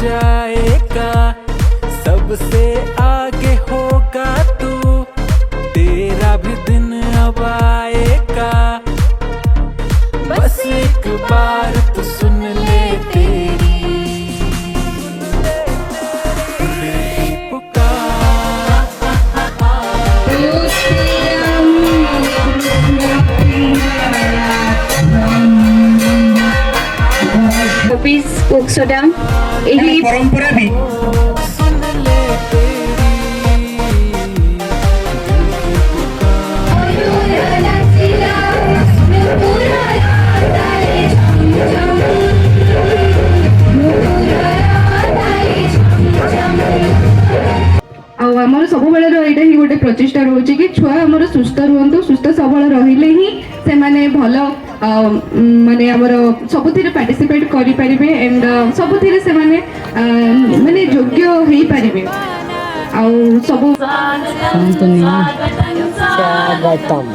जाएगा, सबसे आगे होगा तू, तेरा भी दिन अब आएगा। बस एक बार तू सुन ले तेरी कोक सोडा यही परंपरा भी सुन ले तेरी आमर सब बेले यहाँ ही गोटे प्रचेषा रोचे कि छुआ आमर सुस्थ रुहतु, सुस्थ सबल रहिले ही से माने भल माने आमर सबुथिरे पार्टिसिपेट करि परिबे एंड सबुथिरे से माने माने योग्य हेई परिबे आउ सब स्वागतम।